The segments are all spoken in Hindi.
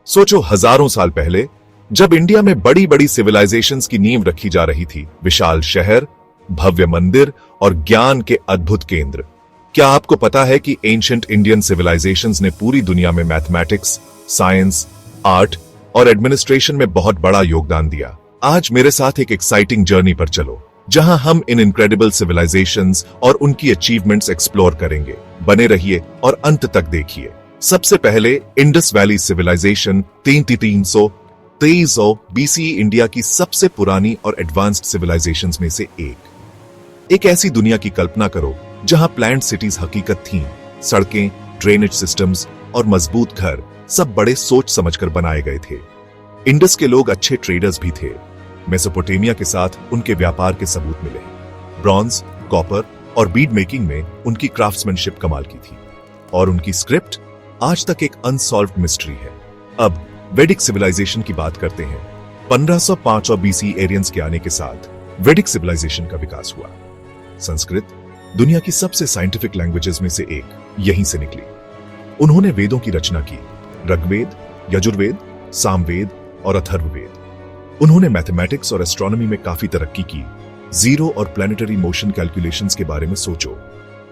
सोचो, हजारों साल पहले जब इंडिया में बड़ी बड़ी सिविलाइजेशंस की नींव रखी जा रही थी, विशाल शहर, भव्य मंदिर और ज्ञान के अद्भुत केंद्र। क्या आपको पता है कि एंशिएंट इंडियन सिविलाइजेशंस ने पूरी दुनिया में मैथमेटिक्स, साइंस, आर्ट और एडमिनिस्ट्रेशन में बहुत बड़ा योगदान दिया। आज मेरे साथ एक एक्साइटिंग जर्नी पर चलो, जहां हम इन इनक्रेडिबल सिविलाइजेशंस और उनकी अचीवमेंट्स एक्सप्लोर करेंगे। बने रहिए और अंत तक देखिए। सबसे पहले Indus valley civilization 323 BC India की सबसे पुरानी और एडवांस्ड सिविलाइजेशंस में से एक ऐसी दुनिया की कल्पना करो जहां प्लान्ड सिटीज हकीकत थीं। सड़कें, ड्रेनेज सिस्टम्स और मजबूत घर सब बड़े सोच समझकर बनाए गए थे। इंडस के लोग अच्छे ट्रेडर्स भी थे। मेसोपोटामिया के साथ उनके व्यापार के सबूत मिले। ब्रॉन्ज, कॉपर और बीड मेकिंग में उनकी क्राफ्ट्समैनशिप कमाल की थी, और उनकी स्क्रिप्ट आज तक एक अनसॉल्व्ड मिस्ट्री है। अब वैदिक सिविलाइजेशन की बात करते हैं। 1505 बीसी एरियंस के आने के साथ वैदिक सिविलाइजेशन का विकास हुआ। संस्कृत दुनिया की सबसे साइंटिफिक लैंग्वेजेस में से एक यहीं से निकली। उन्होंने वेदों की रचना की, ऋग्वेद, यजुर्वेद, सामवेद और अथर्ववेद। उन्होंने मैथमेटिक्स और एस्ट्रोनॉमी में काफी तरक्की की। जीरो और प्लैनेटरी मोशन कैलकुलेशंस के बारे में सोचो।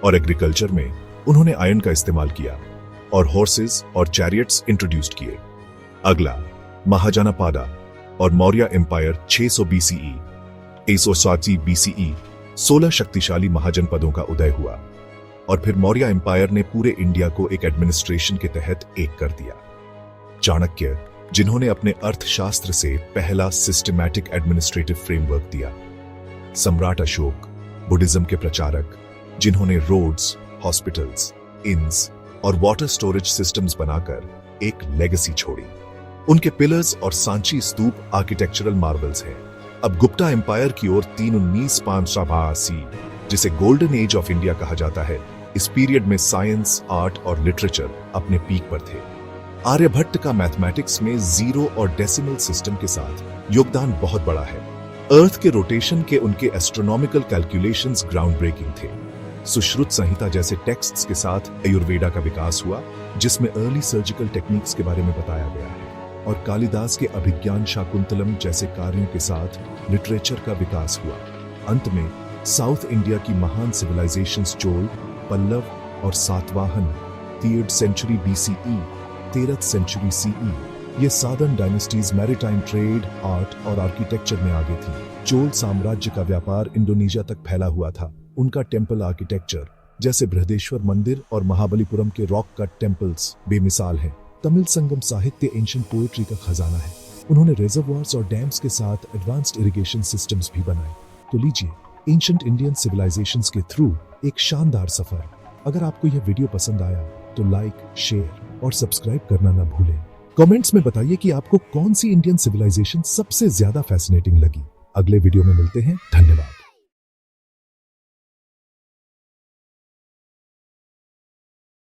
और एग्रीकल्चर में उन्होंने आयरन का इस्तेमाल किया और हॉर्सेस और चैरियट्स इंट्रोड्यूस किए। अगला महाजनपादा और मौर्य एम्पायर 600 बीसीई, 160 बीसीई 16 शक्तिशाली महाजनपदों का उदय हुआ। और फिर मौर्य एम्पायर ने पूरे इंडिया को एक एडमिनिस्ट्रेशन के तहत एक कर दिया। चाणक्य, जिन्होंने अपने अर्थशास्त्र से पहला सिस्टमैटिक एडमिनिस्ट्रेटिव फ्रेमवर्क दिया। सम्राट अशोक, बुद्धिज्म के प्रचारक, जिन्होंने रोड्स, हॉस्पिटल्स, इन्स और वाटर स्टोरेज सिस्टम्स बनाकर एक लेगेसी छोड़ी। उनके पिलर्स और सांची स्तूप आर्किटेक्चरल मार्वल्स हैं। अब गुप्ता एम्पायर की ओर 319 जिसे गोल्डन एज ऑफ इंडिया कहा जाता है। इस पीरियड में साइंस, आर्ट और लिटरेचर अपने पीक पर थे। आर्यभट्ट का मैथमेटिक्स में जीरो और डेसिमल सिस्टम के साथ योगदान बहुत बड़ा है। अर्थ के रोटेशन के उनके एस्ट्रोनॉमिकल कैलकुलेशंस ग्राउंड ब्रेकिंग थे। सुश्रुत संहिता जैसे टेक्स्ट्स के साथ आयुर्वेदा का विकास हुआ, जिसमें अर्ली सर्जिकल टेक्निक्स के बारे में बताया गया है। और कालिदास के अभिज्ञान शाकुंतलम जैसे कार्यों के साथ लिटरेचर का विकास हुआ। अंत में साउथ इंडिया की महान सिविलाइजेशंस चोल, पल्लव और Satavahana 3rd century BCE, 13th century CE, ये southern dynasties maritime trade, art और आर्किटेक्चर में आगे थी। चोल साम्राज्य का व्यापार इंडोनेशिया तक फैला हुआ था। उनका टेम्पल आर्किटेक्चर जैसे बृहदेश्वर मंदिर और महाबलीपुरम के रॉक कट टेम्पल्स बेमिसाल हैं। तमिल संगम साहित्य एंशिएंट पोएट्री का खजाना है। उन्होंने रिजर्वॉयर्स और डैम्स के साथ एडवांस्ड इरिगेशन सिस्टम्स भी बनाए। तो लीजिए, एंशिएंट इंडियन सिविलाइजेशंस के थ्रू एक शानदार सफर। अगर आपको यह वीडियो पसंद आया तो लाइक, शेयर और सब्सक्राइब करना ना भूलें। कमेंट्स में बताइए कि आपको कौन सी इंडियन सिविलाइजेशन सबसे ज्यादा फैसिनेटिंग लगी। अगले वीडियो में मिलते हैं। धन्यवाद।